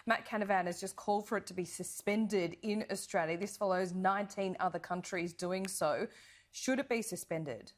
Matt Canavan has just called for it to be suspended in Australia. This follows 19 other countries doing so. Should it be suspended?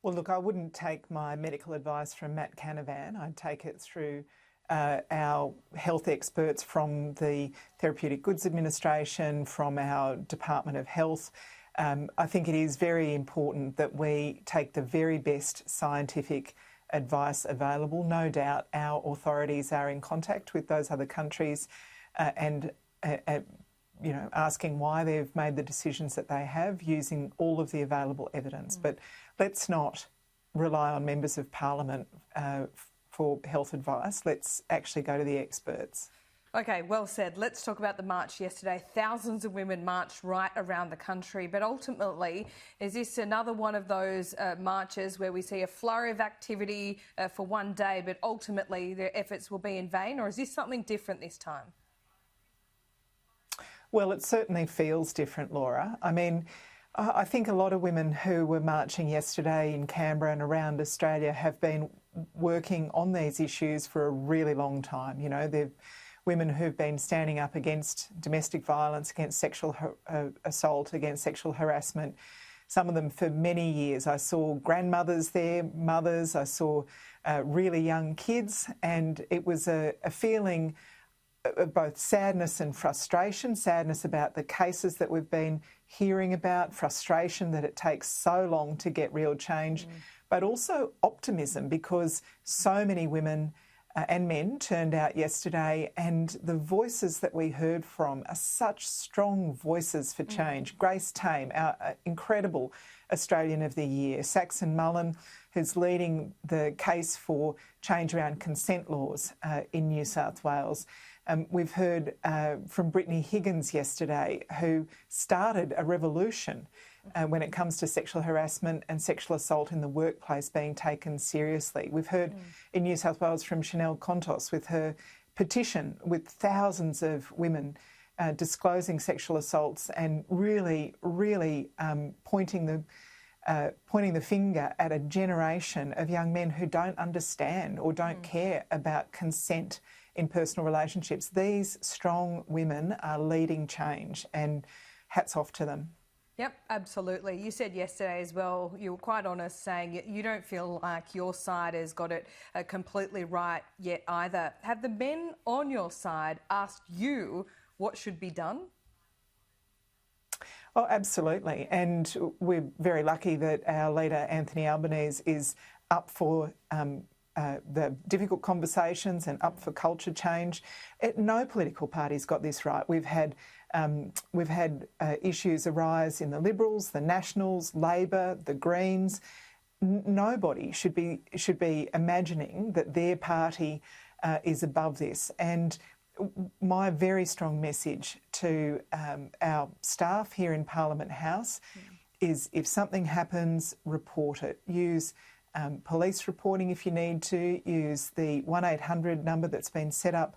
Well, look, I wouldn't take my medical advice from Matt Canavan. I'd take it through our health experts from the Therapeutic Goods Administration, from our Department of Health. I think it is very important that we take the very best scientific advice available. No doubt our authorities are in contact with those other countries and asking why they've made the decisions that they have, using all of the available evidence. But let's not rely on members of Parliament for health advice. Let's actually go to the experts. Okay, well said. Let's talk about the march yesterday. Thousands of women marched right around the country, but ultimately, is this another one of those marches where we see a flurry of activity for one day, but ultimately their efforts will be in vain, or is this something different this time? Well, it certainly feels different, Laura. I mean, I think a lot of women who were marching yesterday in Canberra and around Australia have been working on these issues for a really long time. You know, they've women who've been standing up against domestic violence, against sexual assault, against sexual harassment, some of them for many years. I saw grandmothers there, mothers, I saw really young kids, and it was a feeling of both sadness and frustration, sadness about the cases that we've been hearing about, frustration that it takes so long to get real change, but also optimism because so many women and men turned out yesterday, and the voices that we heard from are such strong voices for change. Grace Tame, our incredible Australian of the Year, Saxon Mullen, who's leading the case for change around consent laws in New South Wales. We've heard from Brittany Higgins yesterday, who started a revolution when it comes to sexual harassment and sexual assault in the workplace being taken seriously. We've heard in New South Wales from Chanel Contos with her petition with thousands of women disclosing sexual assaults and really pointing the finger at a generation of young men who don't understand or don't care about consent in personal relationships. These strong women are leading change, and hats off to them. Yep, absolutely. You said yesterday as well, you were quite honest saying you don't feel like your side has got it completely right yet either. Have the men on your side asked you what should be done? Oh, absolutely. And we're very lucky that our leader, Anthony Albanese, is up for the difficult conversations and up for culture change. No political party's got this right. We've had issues arise in the Liberals, the Nationals, Labor, the Greens. Nobody should be imagining that their party is above this. And my very strong message to our staff here in Parliament House is, if something happens, report it. Use police reporting if you need to. Use the 1800 number that's been set up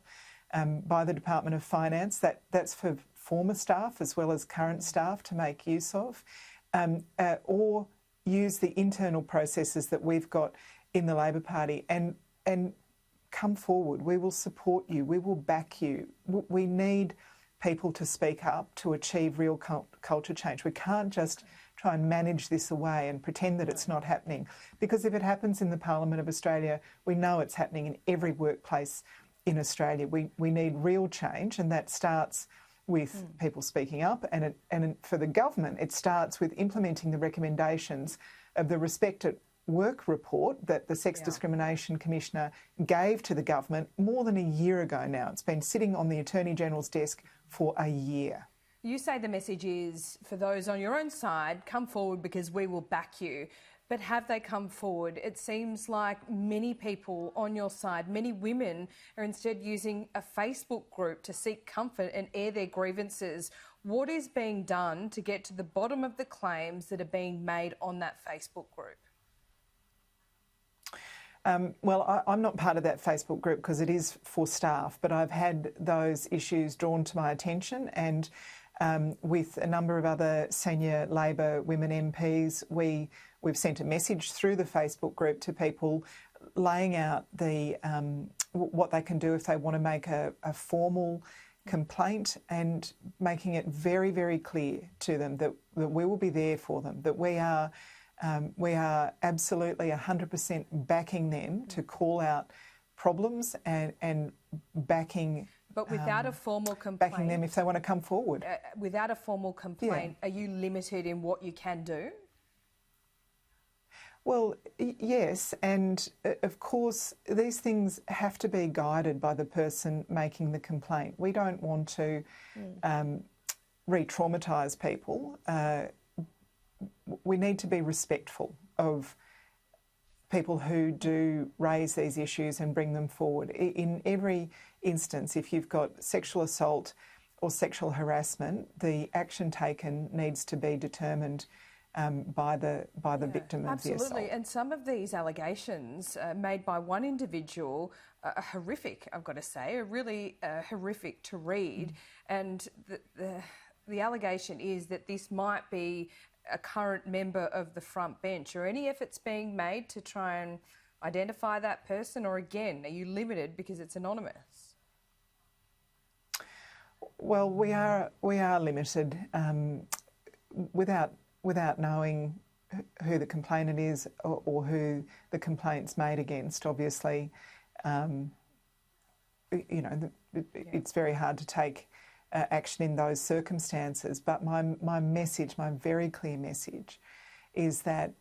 by the Department of Finance. That's for former staff as well as current staff to make use of, or use the internal processes that we've got in the Labor Party and come forward. We will support you. We will back you. We need people to speak up to achieve real culture change. We can't just try and manage this away and pretend that it's not happening, because if it happens in the Parliament of Australia, we know it's happening in every workplace in Australia. We need real change, and that starts with people speaking up, and for the government it starts with implementing the recommendations of the Respect at Work report that the Sex Discrimination Commissioner gave to the government more than a year ago now. It's been sitting on the Attorney General's desk for a year. You say the message is, for those on your own side, come forward because we will back you. But have they come forward? It seems like many people on your side, many women, are instead using a Facebook group to seek comfort and air their grievances. What is being done to get to the bottom of the claims that are being made on that Facebook group? Well, I'm not part of that Facebook group because it is for staff, but I've had those issues drawn to my attention, and with a number of other senior Labor women MPs, we've sent a message through the Facebook group to people laying out the what they can do if they want to make a formal complaint, and making it very, very clear to them that we will be there for them, that we are absolutely 100% backing them to call out problems and backing. But without a formal complaint, backing them if they want to come forward. Without a formal complaint, are you limited in what you can do? Well, yes, and of course these things have to be guided by the person making the complaint. We don't want to re-traumatise people. We need to be respectful of people who do raise these issues and bring them forward. In every instance, if you've got sexual assault or sexual harassment, the action taken needs to be determined by the victim of the assault. Absolutely, and some of these allegations made by one individual are horrific, I've got to say, are really horrific to read. And the allegation is that this might be a current member of the front bench. Are any efforts being made to try and identify that person, or again, are you limited because it's anonymous? Well, we are limited without knowing who the complainant is or who the complaint's made against. Obviously, it's very hard to take action in those circumstances. But my message, my very clear message, is that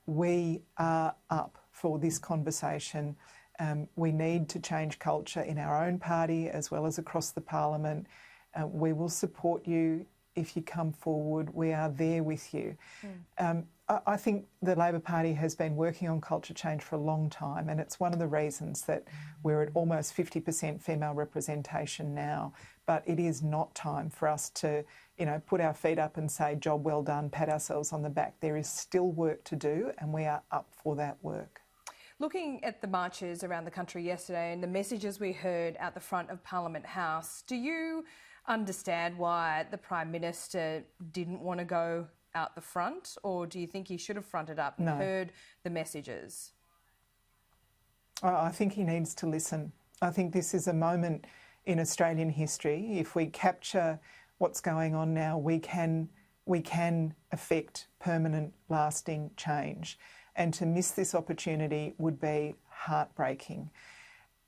we are up for this conversation. We need to change culture in our own party as well as across the parliament. We will support you if you come forward. We are there with you. I think the Labor Party has been working on culture change for a long time, and it's one of the reasons that we're at almost 50% female representation now. But it is not time for us to, put our feet up and say, job well done, pat ourselves on the back. There is still work to do, and we are up for that work. Looking at the marches around the country yesterday and the messages we heard out the front of Parliament House, do you understand why the Prime Minister didn't want to go out the front, or do you think he should have fronted up and heard the messages? I think he needs to listen. I think this is a moment in Australian history. If we capture what's going on now, we can affect permanent, lasting change. And to miss this opportunity would be heartbreaking.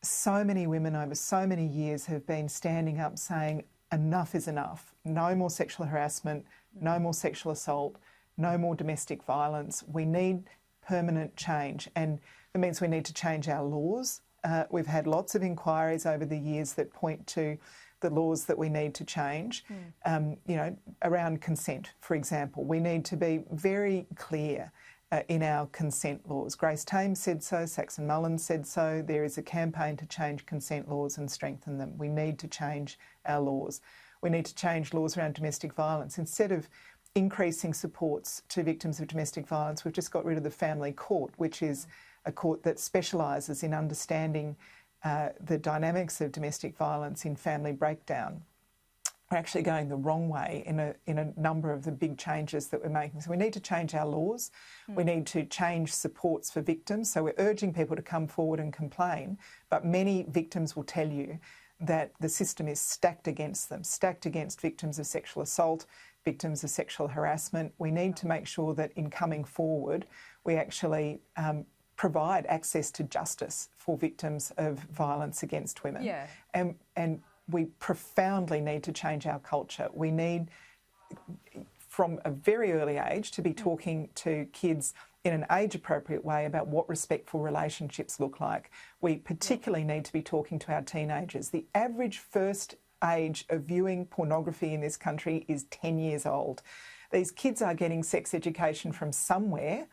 So many women over so many years have been standing up saying, enough is enough. No more sexual harassment, no more sexual assault, no more domestic violence. We need permanent change, and that means we need to change our laws. We've had lots of inquiries over the years that point to the laws that we need to change. Around consent, for example. We need to be very clear in our consent laws. Grace Tame said so, Saxon Mullins said so. There is a campaign to change consent laws and strengthen them. We need to change our laws. We need to change laws around domestic violence. Instead of increasing supports to victims of domestic violence, we've just got rid of the family court, which is a court that specialises in understanding the dynamics of domestic violence in family breakdown. We're actually going the wrong way in a number of the big changes that we're making. So we need to change our laws. We need to change supports for victims. So we're urging people to come forward and complain, but many victims will tell you that the system is stacked against them, stacked against victims of sexual assault, victims of sexual harassment. We need to make sure that in coming forward, we actually provide access to justice for victims of violence against women. Yeah. And we profoundly need to change our culture. We need, from a very early age, to be talking to kids in an age-appropriate way about what respectful relationships look like. We particularly need to be talking to our teenagers. The average first age of viewing pornography in this country is 10 years old. These kids are getting sex education from somewhere.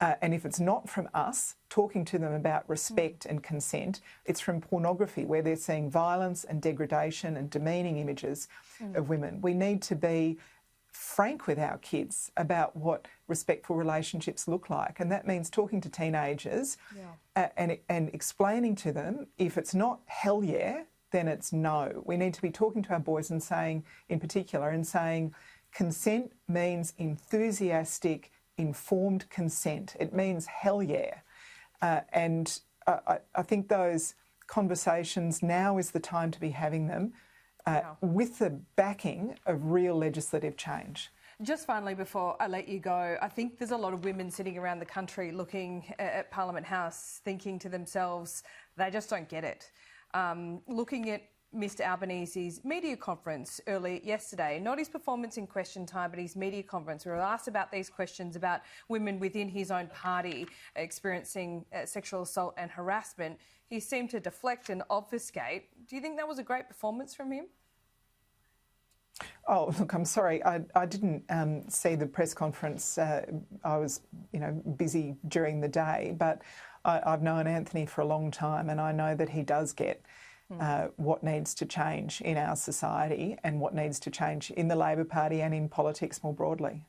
And if it's not from us talking to them about respect and consent, it's from pornography, where they're seeing violence and degradation and demeaning images of women. We need to be frank with our kids about what respectful relationships look like. And that means talking to teenagers and explaining to them, if it's not hell yeah, then it's no. We need to be talking to our boys and saying, in particular, and saying consent means enthusiastic, informed consent. It means hell yeah. And I think those conversations, now is the time to be having them with the backing of real legislative change. Just finally, before I let you go, I think there's a lot of women sitting around the country looking at Parliament House thinking to themselves, they just don't get it. Looking at Mr Albanese's media conference earlier yesterday, not his performance in Question Time, but his media conference, we were asked about these questions about women within his own party experiencing sexual assault and harassment. He seemed to deflect and obfuscate. Do you think that was a great performance from him? Oh, look, I'm sorry. I didn't see the press conference. I was, busy during the day. But I've known Anthony for a long time, and I know that he does get what needs to change in our society and what needs to change in the Labor Party and in politics more broadly.